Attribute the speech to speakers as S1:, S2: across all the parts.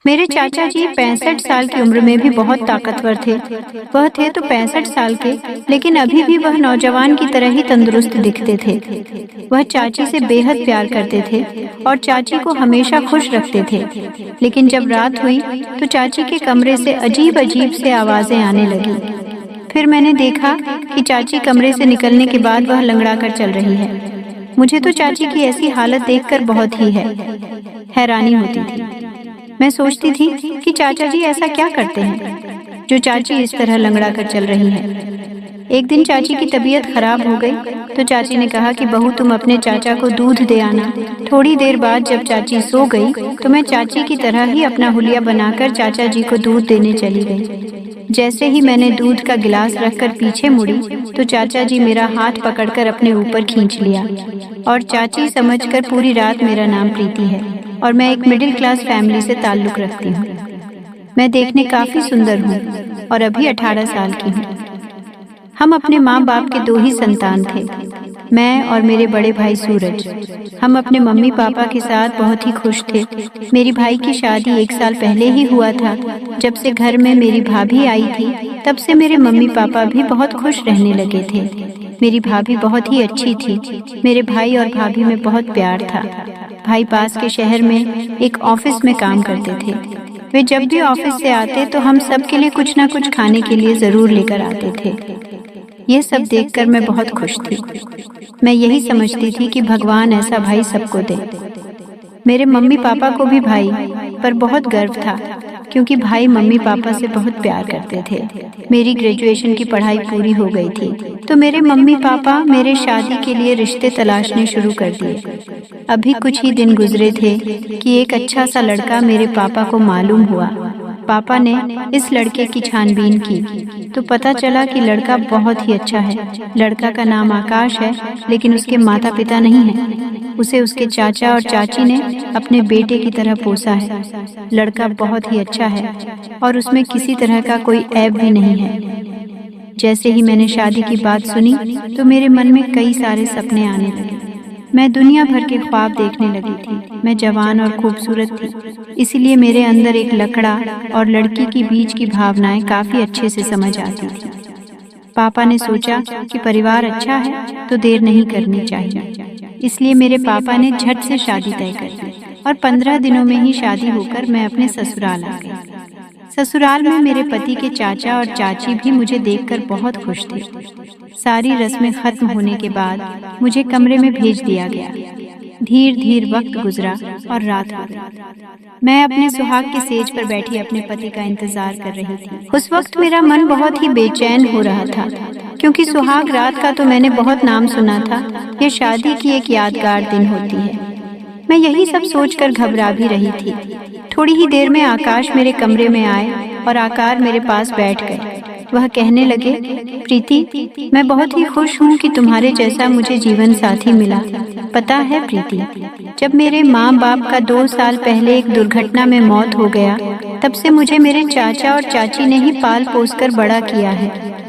S1: मेरे चाचा जी 65 साल की उम्र में भी बहुत ताकतवर थे। वह थे तो 65 साल के, लेकिन अभी भी वह नौजवान की तरह ही तंदुरुस्त दिखते थे। वह चाची से बेहद प्यार करते थे और चाची को हमेशा खुश रखते थे। लेकिन जब रात हुई तो चाची के कमरे से अजीब अजीब से आवाजें आने लगी। फिर मैंने देखा कि चाची कमरे से निकलने के बाद वह लंगड़ा कर चल रही है। मुझे तो चाची की ऐसी हालत देखकर बहुत ही हैरानी होती थी। मैं सोचती थी कि चाचा जी ऐसा क्या करते हैं जो चाची इस तरह लंगड़ा कर चल रही है। एक दिन चाची की तबीयत खराब हो गई तो चाची ने कहा कि बहू तुम अपने चाचा को दूध दे आना। थोड़ी देर बाद जब चाची सो गई तो मैं चाची की तरह ही अपना हुलिया बनाकर चाचा जी को दूध देने चली गई। जैसे ही मैंने दूध का गिलास रखकर पीछे मुड़ी तो चाचा जी मेरा हाथ पकड़कर अपने ऊपर खींच लिया और चाची समझकर पूरी रात मेरा नाम प्रीति है और मैं एक मिडिल क्लास फैमिली से ताल्लुक रखती हूँ। मैं देखने काफी सुंदर हूँ और अभी 18 साल की हूँ। हम अपने माँ बाप के 2 ही संतान थे, मैं और मेरे बड़े भाई सूरज। हम अपने मम्मी पापा के साथ बहुत ही खुश थे। मेरी भाई की शादी 1 साल पहले ही हुआ था। जब से घर में मेरी भाभी आई थी तब से मेरे मम्मी पापा भी बहुत खुश रहने लगे थे। मेरी भाभी बहुत ही अच्छी थी। मेरे भाई और भाभी में बहुत प्यार था। भाई पास के शहर में एक ऑफिस में काम करते थे। वे जब भी ऑफिस से आते तो हम सब के लिए कुछ ना कुछ खाने के लिए जरूर लेकर आते थे। ये सब देखकर मैं बहुत खुश थी। मैं यही समझती थी कि भगवान ऐसा भाई सबको दे। मेरे मम्मी पापा को भी भाई पर बहुत गर्व था क्योंकि भाई मम्मी पापा से बहुत प्यार करते थे। मेरी ग्रेजुएशन की पढ़ाई पूरी हो गई थी तो मेरे मम्मी पापा मेरे शादी के लिए रिश्ते तलाशने शुरू कर दिए। अभी कुछ ही दिन गुजरे थे कि एक अच्छा सा लड़का मेरे पापा को मालूम हुआ। पापा ने इस लड़के की छानबीन की तो पता चला कि लड़का बहुत ही अच्छा है। लड़का का नाम आकाश है लेकिन उसके माता पिता नहीं है। उसे उसके चाचा और चाची ने अपने बेटे की तरह पोसा है। लड़का बहुत ही अच्छा है और उसमें किसी तरह का कोई ऐब भी नहीं है। जैसे ही मैंने शादी की बात सुनी तो मेरे मन में कई सारे सपने आने लगे। मैं दुनिया भर के ख्वाब देखने लगी थी। मैं जवान और खूबसूरत थी, इसलिए मेरे अंदर एक लड़का और लड़की के बीच की भावनाएं काफी अच्छे से समझ आती थी। पापा ने सोचा कि परिवार अच्छा है तो देर नहीं करनी चाहिए, इसलिए मेरे पापा ने झट से शादी तय कर दी और 15 दिनों में ही शादी होकर मैं अपने ससुराल आ गई। ससुराल में मेरे पति के चाचा और चाची भी मुझे देखकर बहुत खुश थे। सारी रस्में खत्म होने के बाद मुझे कमरे में भेज दिया गया। धीरे धीरे वक्त गुजरा और रात हो गई। मैं अपने सुहाग के सेज पर बैठी अपने पति का इंतजार कर रही थी। उस वक्त मेरा मन बहुत ही बेचैन हो रहा था क्योंकि सुहाग रात का तो मैंने बहुत नाम सुना था। यह शादी की एक यादगार दिन होती है। मैं यही सब सोचकर घबरा भी रही थी। थोड़ी ही देर में आकाश मेरे कमरे में आए और आकार मेरे पास बैठ गए। वह कहने लगे, प्रीति, मैं बहुत ही खुश हूँ कि तुम्हारे जैसा मुझे जीवन साथी मिला। पता है प्रीति, जब मेरे माँ बाप का 2 साल पहले एक दुर्घटना में मौत हो गया तब से मुझे मेरे चाचा और चाची ने ही पाल पोस कर बड़ा किया है।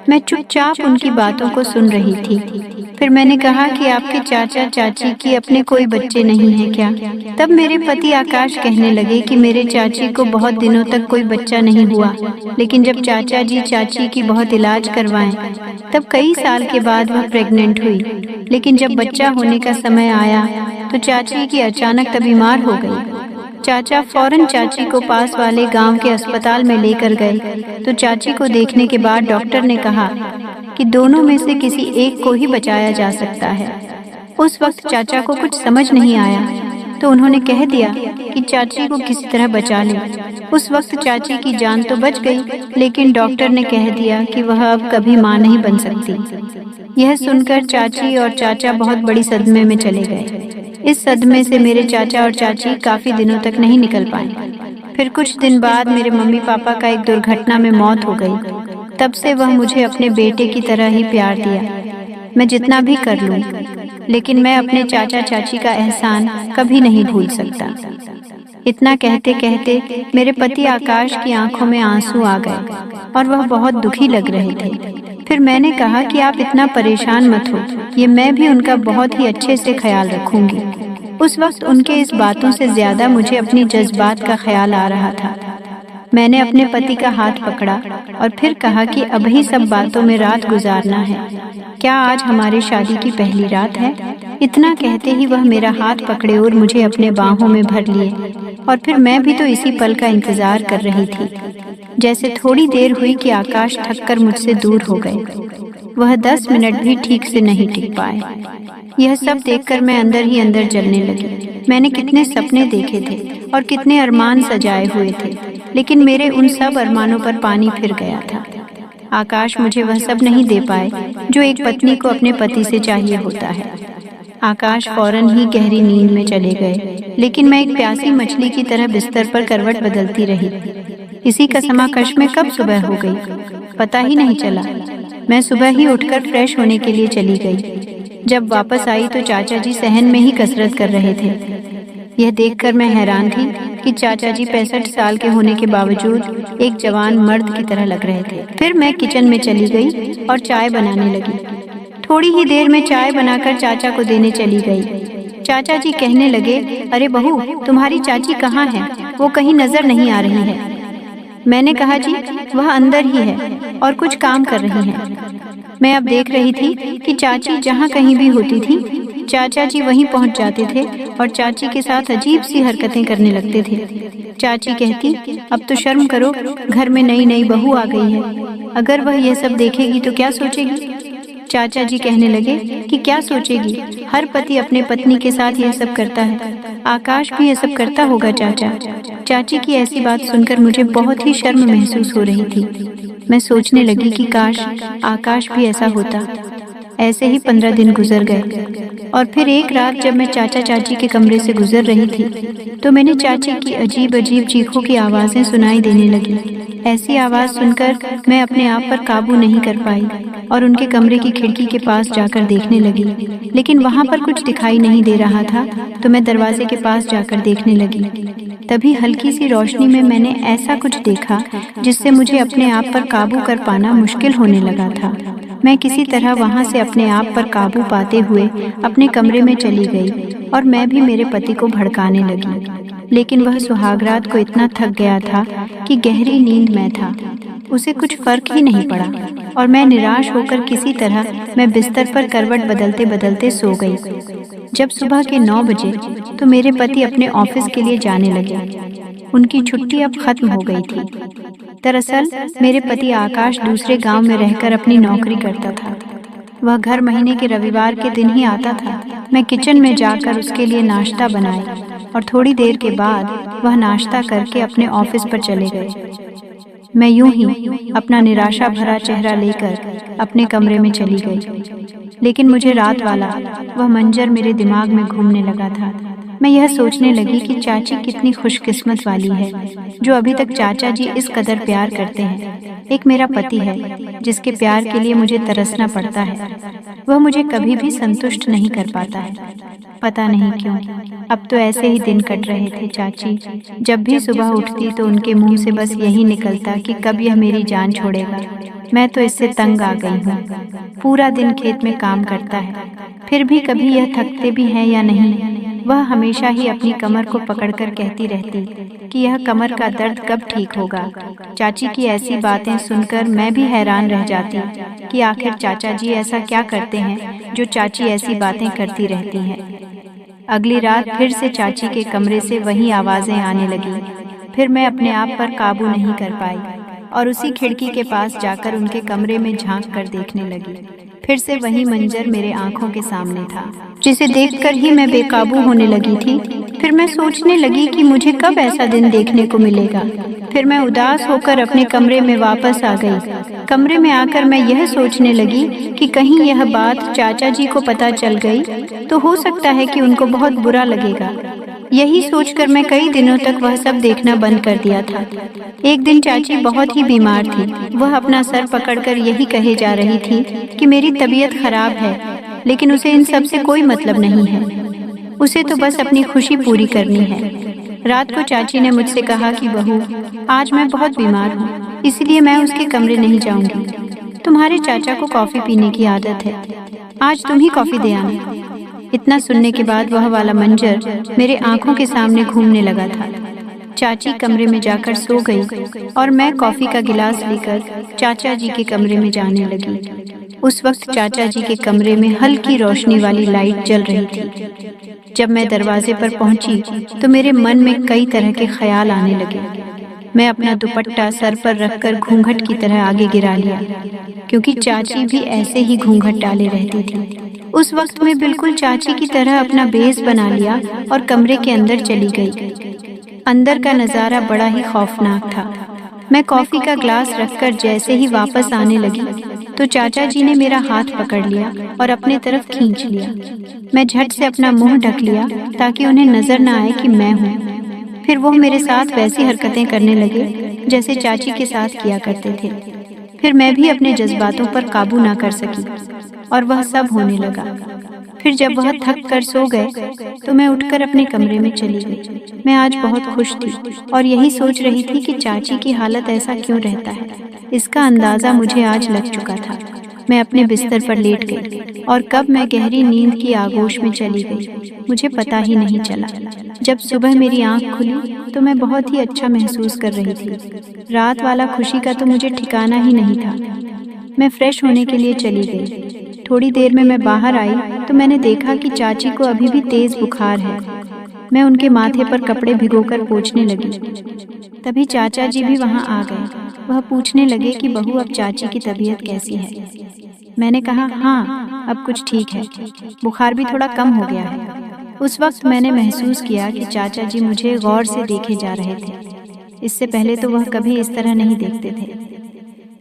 S1: मैं चुपचाप उनकी बातों को सुन रही थी। फिर मैंने कहा कि आपके चाचा चाची की अपने कोई बच्चे नहीं हैं क्या? तब मेरे पति आकाश कहने लगे कि मेरे चाची को बहुत दिनों तक कोई बच्चा नहीं हुआ, लेकिन जब चाचा जी चाची की बहुत इलाज करवाएं तब कई साल के बाद वह प्रेग्नेंट हुई। लेकिन जब बच्चा होने का समय आया तो चाची की अचानक बीमार हो गई। चाचा फौरन चाची को पास वाले गांव के अस्पताल में लेकर गए तो चाची को देखने के बाद डॉक्टर ने कहा कि दोनों में से किसी एक को ही बचाया जा सकता है। उस वक्त चाचा को कुछ समझ नहीं आया तो उन्होंने कह दिया कि चाची को किसी तरह बचा ले। उस वक्त चाची की जान तो बच गई, लेकिन डॉक्टर ने कह दिया कि वह अब कभी मां नहीं बन सकती। यह सुनकर चाची और चाचा बहुत बड़ी सदमे में चले गए। इस सदमे से मेरे चाचा और चाची काफी दिनों तक नहीं निकल पाए। फिर कुछ दिन बाद मेरे मम्मी पापा का एक दुर्घटना में मौत हो गई। तब से वह मुझे अपने बेटे की तरह ही प्यार दिया। मैं जितना भी कर लूं, लेकिन मैं अपने चाचा चाची का एहसान कभी नहीं भूल सकता। इतना कहते कहते मेरे पति आकाश की आंखों में आंसू आ गए और वह बहुत दुखी लग रहे थे। फिर मैंने कहा कि आप इतना परेशान मत हो, ये मैं भी उनका बहुत ही अच्छे से ख्याल रखूंगी। उस वक्त उनके इस बातों से ज्यादा मुझे अपनी जज्बात का ख्याल आ रहा था। मैंने अपने पति का हाथ पकड़ा और फिर कहा कि अभी सब बातों में रात गुजारना है। क्या आज हमारी शादी की पहली रात है? इतना कहते ही वह मेरा हाथ पकड़े और मुझे अपने बाहों में भर लिए। और फिर मैं भी तो इसी पल का इंतजार कर रही थी। जैसे थोड़ी देर हुई कि आकाश थककर मुझसे दूर हो गए। वह 10 मिनट भी ठीक से नहीं टिक पाए। यह सब देखकर मैं अंदर ही अंदर जलने लगी। मैंने कितने सपने देखे थे और कितने अरमान सजाए हुए थे, लेकिन मेरे उन सब अरमानों पर पानी फिर गया था। आकाश मुझे वह सब नहीं दे पाए जो एक पत्नी को अपने पति से चाहिए होता है। आकाश फौरन ही गहरी नींद में चले गए, लेकिन मैं एक प्यासी मछली की तरह बिस्तर पर करवट बदलती रही। इसी कसमाकश में कब सुबह हो गई, पता ही नहीं चला। मैं सुबह ही उठकर फ्रेश होने के लिए चली गई। जब वापस आई तो चाचा जी सहन में ही कसरत कर रहे थे। यह देखकर मैं हैरान थी कि चाचा जी 65 साल के होने के बावजूद एक जवान मर्द की तरह लग रहे थे। फिर मैं किचन में चली गई और चाय बनाने लगी। थोड़ी ही देर में चाय बनाकर चाचा को देने चली गई। चाचा जी कहने लगे, अरे बहू, तुम्हारी चाची कहाँ है? वो कहीं नजर नहीं आ रही है। मैंने कहा, जी वह अंदर ही है और कुछ काम कर रही है। मैं अब देख रही थी कि चाची जहाँ कहीं भी होती थी, चाचा जी वहीं पहुँच जाते थे और चाची के साथ अजीब सी हरकतें करने लगते थे। चाची कहती, अब तो शर्म करो, घर में नई नई बहू आ गई है। अगर वह यह सब देखेगी तो क्या सोचेगी? चाचा जी कहने लगे कि क्या सोचेगी, हर पति अपने पत्नी के साथ यह सब करता है। आकाश भी यह सब करता होगा चाचा। चाची की ऐसी बात सुनकर मुझे बहुत ही शर्म महसूस हो रही थी। मैं सोचने लगी कि काश आकाश भी ऐसा होता। ऐसे ही 15 दिन गुजर गए और फिर एक रात जब मैं चाचा चाची के कमरे से गुजर रही थी तो मैंने चाची की अजीब अजीब चीखों की आवाजें सुनाई देने लगी। ऐसी आवाज सुनकर मैं अपने आप पर काबू नहीं कर पाई और उनके कमरे की खिड़की के पास जाकर देखने लगी, लेकिन वहां पर कुछ दिखाई नहीं दे रहा था। तो मैं दरवाजे के पास जाकर देखने लगी। तभी हल्की सी रोशनी में मैंने ऐसा कुछ देखा जिससे मुझे अपने आप पर काबू कर पाना मुश्किल होने लगा था। मैं किसी तरह वहां से अपने आप पर काबू पाते हुए अपने कमरे में चली गई और मैं भी मेरे पति को भड़काने लगी, लेकिन वह सुहागरात को इतना थक गया था कि गहरी नींद में था। उसे कुछ फर्क ही नहीं पड़ा और मैं निराश होकर किसी तरह मैं बिस्तर पर करवट बदलते बदलते सो गई। जब सुबह के 9 बजे तो मेरे पति अपने ऑफिस के लिए जाने लगे। उनकी छुट्टी अब खत्म हो गई थी। दरअसल मेरे पति आकाश दूसरे गांव में रहकर अपनी नौकरी करता था। वह घर महीने के रविवार के दिन ही आता था। मैं किचन में जाकर उसके लिए नाश्ता बनाया और थोड़ी देर के बाद वह नाश्ता करके अपने ऑफिस पर चले गए। मैं यूं ही अपना निराशा भरा चेहरा लेकर अपने कमरे में चली गई, लेकिन मुझे रात वाला वह मंजर मेरे दिमाग में घूमने लगा था। मैं यह सोचने लगी कि चाची कितनी खुशकिस्मत वाली है जो अभी तक चाचा जी इस कदर प्यार करते हैं। एक मेरा पति है जिसके प्यार के लिए मुझे तरसना पड़ता है। वह मुझे कभी भी संतुष्ट नहीं कर पाता है, पता नहीं क्यों। अब तो ऐसे ही दिन कट रहे थे। चाची जब भी सुबह उठती तो उनके मुंह से बस यही निकलता कि कब यह मेरी जान छोड़ेगा। मैं तो इससे तंग आ गई हूँ। पूरा दिन खेत में काम करता है, फिर भी कभी यह थकते भी हैं या नहीं। वह हमेशा ही अपनी कमर को पकड़कर कहती रहती कि यह कमर का दर्द कब ठीक होगा। चाची की ऐसी बातें सुनकर मैं भी हैरान रह जाती कि आखिर चाचा जी ऐसा क्या करते हैं जो चाची ऐसी बातें करती रहती हैं। अगली रात फिर से चाची के कमरे से वही आवाजें आने लगी। फिर मैं अपने आप पर काबू नहीं कर पाई और उसी खिड़की के पास जाकर उनके कमरे में झांक कर देखने लगी। फिर से वही मंजर मेरे आंखों के सामने था, जिसे देखकर ही मैं बेकाबू होने लगी थी। फिर मैं सोचने लगी कि मुझे कब ऐसा दिन देखने को मिलेगा। फिर मैं उदास होकर अपने कमरे में वापस आ गई। कमरे में आकर मैं यह सोचने लगी कि कहीं यह बात चाचा जी को पता चल गई तो हो सकता है कि उनको बहुत बुरा लगेगा। यही सोचकर मैं कई दिनों तक वह सब देखना बंद कर दिया था। एक दिन चाची बहुत ही बीमार थी। वह अपना सर पकड़कर यही कहे जा रही थी कि मेरी तबीयत खराब है, लेकिन उसे इन सब से कोई मतलब नहीं है। उसे तो बस अपनी खुशी पूरी करनी है। रात को चाची ने मुझसे कहा कि बहू, आज मैं बहुत बीमार हूँ, इसलिए मैं उसके कमरे नहीं जाऊंगी। तुम्हारे चाचा को कॉफी पीने की आदत है, आज तुम ही कॉफी दे आना। इतना सुनने के बाद वह वाला मंजर मेरे आंखों के सामने घूमने लगा था। चाची कमरे में जाकर सो गई और मैं कॉफी का गिलास लेकर चाचा जी के कमरे में जाने लगी। उस वक्त चाचा जी के कमरे में हल्की रोशनी वाली लाइट जल रही थी। जब मैं दरवाजे पर पहुंची तो मेरे मन में कई तरह के ख्याल आने लगे। मैं अपना दुपट्टा सर पर रखकर घूंघट की तरह आगे गिरा लिया, क्योंकि चाची भी ऐसे ही घूंघट डाले रहती थी। उस वक्त मैं बिल्कुल चाची की तरह अपना बेस बना लिया और कमरे के अंदर चली गई। अंदर का नज़ारा बड़ा ही खौफनाक था। मैं कॉफी का ग्लास रखकर जैसे ही वापस आने लगी तो चाचा जी ने मेरा हाथ पकड़ लिया और अपने तरफ खींच लिया। मैं झट से अपना मुंह ढक लिया ताकि उन्हें नजर न आए कि मैं हूँ। फिर वो मेरे साथ वैसी हरकतें करने लगे जैसे चाची के साथ किया करते थे। फिर मैं भी अपने जज्बातों पर काबू ना कर सकी और वह सब होने लगा। फिर जब वह थक कर सो गए तो मैं उठकर अपने कमरे में चली गई। मैं आज बहुत खुश थी और यही सोच रही थी कि चाची की हालत ऐसा क्यों रहता है। इसका अंदाजा मुझे आज लग चुका था। मैं अपने बिस्तर पर लेट गई और कब मैं गहरी नींद की आगोश में चली गई मुझे पता ही नहीं चला। जब सुबह मेरी आंख खुली तो मैं बहुत ही अच्छा महसूस कर रही थी। रात वाला खुशी का तो मुझे ठिकाना ही नहीं था। मैं फ्रेश होने के लिए चली गई। थोड़ी देर में मैं बाहर आई तो मैंने देखा कि चाची को अभी भी तेज बुखार है। मैं उनके माथे पर कपड़े भिगोकर पोंछने लगी। तभी चाचा जी भी वहां आ गए। वह पूछने लगे कि बहू अब चाची की तबीयत कैसी है। मैंने कहा हाँ, अब कुछ ठीक है, बुखार भी थोड़ा कम हो गया है। उस वक्त मैंने महसूस किया कि चाचा जी मुझे गौर से देखे जा रहे थे। इससे पहले तो वह कभी इस तरह नहीं देखते थे।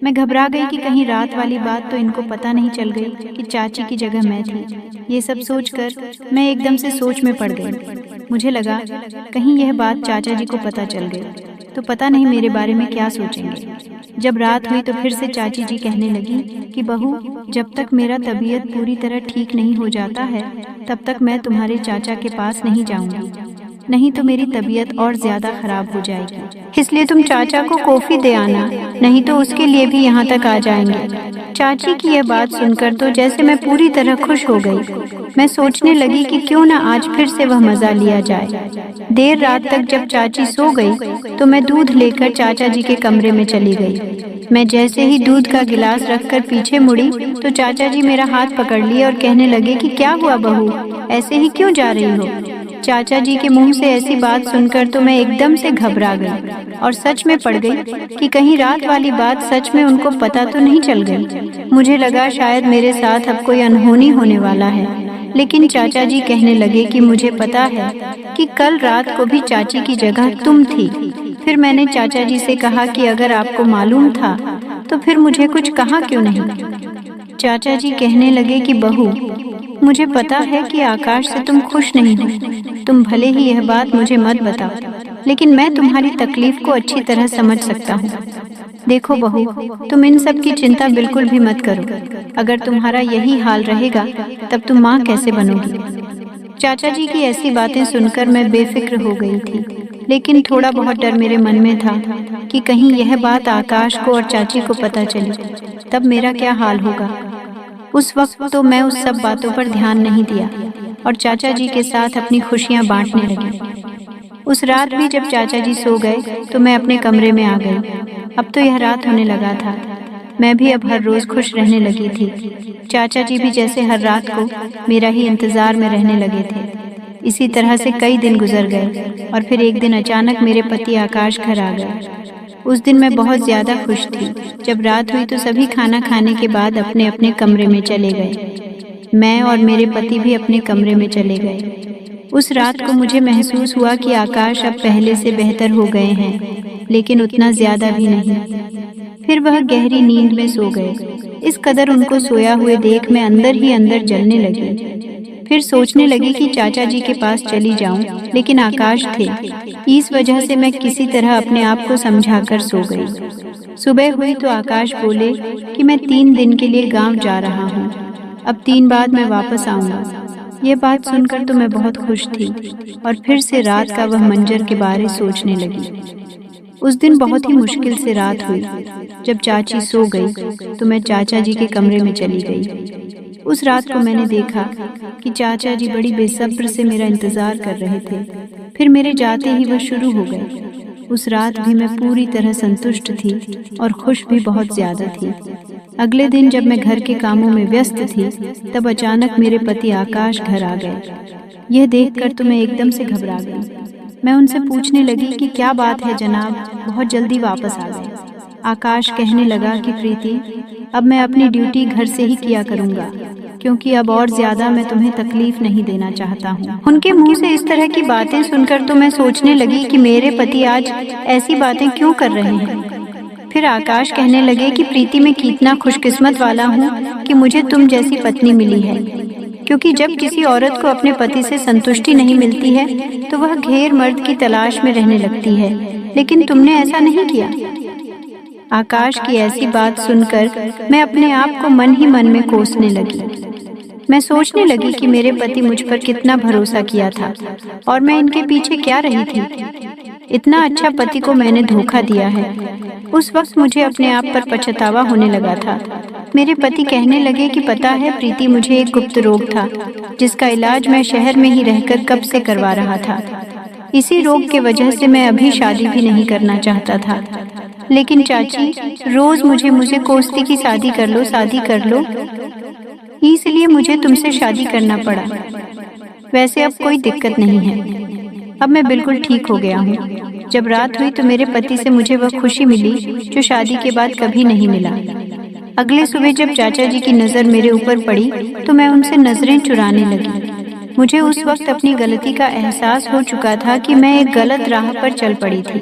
S1: मैं घबरा गई कि कहीं रात वाली बात तो इनको पता नहीं चल गई कि चाची की जगह मैं थी। ये सब सोचकर मैं एकदम से सोच में पड़ गई। मुझे लगा कहीं यह बात चाचा जी को पता चल गई तो पता नहीं मेरे बारे में क्या सोचेंगे। जब रात हुई तो फिर से चाची जी कहने लगी कि बहू, जब तक मेरा तबीयत पूरी तरह ठीक नहीं हो जाता है तब तक मैं तुम्हारे चाचा के पास नहीं जाऊंगी, नहीं तो मेरी तबीयत और ज्यादा खराब हो जाएगी। इसलिए तुम चाचा को कॉफी दे आना, नहीं तो उसके लिए भी यहाँ तक आ जाएंगे। चाची की यह बात सुनकर तो जैसे मैं पूरी तरह खुश हो गई। मैं सोचने लगी कि क्यों न आज फिर से वह मजा लिया जाए। देर रात तक जब चाची सो गई तो मैं दूध लेकर चाचा जी के कमरे में चली गई। मैं जैसे ही दूध का गिलास रखकर पीछे मुड़ी तो चाचा जी मेरा हाथ पकड़ लिए और कहने लगे कि क्या हुआ बहू, ऐसे ही क्यों जा रही हो। चाचा जी के मुंह से ऐसी बात सुनकर तो मैं एकदम से घबरा गई और सच में पड़ गई कि कहीं रात वाली बात सच में उनको पता तो नहीं चल गई। मुझे लगा शायद मेरे साथ अब कोई अनहोनी होने वाला है, लेकिन चाचा जी कहने लगे कि मुझे पता है कि कल रात को भी चाची की जगह तुम थी। फिर मैंने चाचा जी से कहा कि अगर आपको मालूम था तो फिर मुझे कुछ कहा क्यों नहीं। चाचा जी कहने लगे कि बहू, मुझे पता है कि आकाश से तुम खुश नहीं हो। तुम भले ही यह बात मुझे मत बताओ, लेकिन मैं तुम्हारी तकलीफ को अच्छी तरह समझ सकता हूँ। देखो बहू, तुम इन सब की चिंता बिल्कुल भी मत करो। अगर तुम्हारा यही हाल रहेगा तब तुम माँ कैसे बनोगी। चाचा जी की ऐसी बातें सुनकर मैं बेफिक्र हो गई थी, लेकिन थोड़ा बहुत डर मेरे मन में था कि कहीं यह बात आकाश को और चाची को पता चली तब मेरा क्या हाल होगा। उस वक्त तो मैं उस सब बातों पर ध्यान नहीं दिया और चाचा जी के साथ अपनी खुशियां बांटने लगी। उस रात भी जब चाचा जी सो गए तो मैं अपने कमरे में आ गई। अब तो यह रात होने लगा था। मैं भी अब हर रोज खुश रहने लगी थी। चाचा जी भी जैसे हर रात को मेरा ही इंतजार में रहने लगे थे। इसी तरह से कई दिन गुजर गए और फिर एक दिन अचानक मेरे पति आकाश घर आ गए। उस दिन मैं बहुत ज्यादा खुश थी। जब रात हुई तो सभी खाना खाने के बाद अपने अपने कमरे में चले गए। मैं और मेरे पति भी अपने कमरे में चले गए। उस रात को मुझे महसूस हुआ कि आकाश अब पहले से बेहतर हो गए हैं, लेकिन उतना ज्यादा भी नहीं। फिर वह गहरी नींद में सो गए। इस कदर उनको सोया हुए देख मैं अंदर ही अंदर जलने लगी। फिर सोचने लगी कि चाचा जी के पास चली जाऊं, लेकिन आकाश थे। इस वजह से मैं किसी तरह अपने आप को समझाकर सो गई। सुबह हुई तो आकाश बोले कि मैं 3 दिन के लिए गांव जा रहा हूं। अब 3 बाद मैं वापस आऊंगा। यह बात सुनकर तो मैं बहुत खुश थी और फिर से रात का वह मंजर के बारे सोचने लगी। उस दिन बहुत ही मुश्किल से रात हुई। जब चाची सो गई तो मैं चाचा जी के कमरे में चली गई। उस रात को मैंने देखा कि चाचा जी बड़ी बेसब्र से मेरा इंतजार कर रहे थे। फिर मेरे जाते ही वह शुरू हो गए। उस रात भी मैं पूरी तरह संतुष्ट थी और खुश भी बहुत ज्यादा थी। अगले दिन जब मैं घर के कामों में व्यस्त थी, तब अचानक मेरे पति आकाश घर आ गए। यह देखकर तो मैं एकदम से घबरा गई। मैं उनसे पूछने लगी कि क्या बात है जनाब, बहुत जल्दी वापस आ गए। आकाश कहने लगा कि प्रीति, अब मैं अपनी ड्यूटी घर से ही किया करूंगा, क्योंकि अब और ज्यादा मैं तुम्हें तकलीफ नहीं देना चाहता हूँ। उनके मुंह से इस तरह की बातें सुनकर तो मैं सोचने लगी कि मेरे पति आज ऐसी बातें क्यों कर रहे हैं। फिर आकाश कहने लगे कि प्रीति, मैं कितना खुशकिस्मत वाला हूँ कि मुझे तुम जैसी पत्नी मिली है, क्योंकि जब किसी औरत को अपने पति से संतुष्टि नहीं मिलती है तो वह गैर मर्द की तलाश में रहने लगती है, लेकिन तुमने ऐसा नहीं किया। आकाश की ऐसी बात सुनकर मैं अपने आप को मन ही मन में कोसने लगी। मैं सोचने लगी कि मेरे पति मुझ पर कितना भरोसा किया था और मैं इनके पीछे क्या रही थी। इतना अच्छा पति को मैंने धोखा दिया है। उस वक्त मुझे अपने आप पर पछतावा होने लगा था। मेरे पति कहने लगे कि पता है प्रीति, मुझे एक गुप्त रोग था जिसका इलाज मैं शहर में ही रहकर कब से करवा रहा था। इसी रोग के वजह से मैं अभी शादी भी नहीं करना चाहता था, लेकिन चाची रोज मुझे कोसती कि शादी कर लो, शादी कर लो, इसलिए मुझे तुमसे शादी करना पड़ा। वैसे अब कोई दिक्कत नहीं है, अब मैं बिल्कुल ठीक हो गया हूँ। जब रात हुई तो मेरे पति से मुझे वह खुशी मिली जो शादी के बाद कभी नहीं मिला। अगले सुबह जब चाचा जी की नजर मेरे ऊपर पड़ी तो मैं उनसे नजरें चुराने लगी। मुझे उस वक्त अपनी गलती का एहसास हो चुका था कि मैं एक गलत राह पर चल पड़ी थी,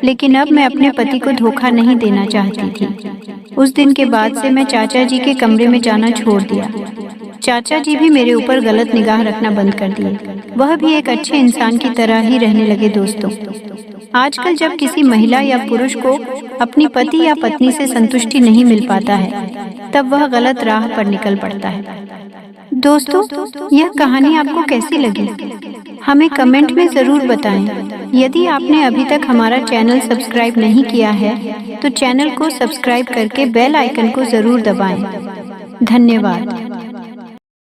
S1: लेकिन अब मैं अपने पति को धोखा नहीं देना चाहती थी। उस दिन के बाद से मैं चाचा जी के कमरे में जाना छोड़ दिया। चाचा जी भी मेरे ऊपर गलत निगाह रखना बंद कर दिए। वह भी एक अच्छे इंसान की तरह ही रहने लगे। दोस्तों, आजकल जब किसी महिला या पुरुष को अपनी पति या पत्नी से संतुष्टि नहीं मिल पाता है, तब वह गलत राह पर निकल पड़ता है। दोस्तों, यह कहानी आपको कैसी लगी? हमें कमेंट में जरूर बताएं। यदि आपने अभी तक हमारा चैनल सब्सक्राइब नहीं किया है तो चैनल को सब्सक्राइब करके बेल आइकन को जरूर दबाएं। धन्यवाद।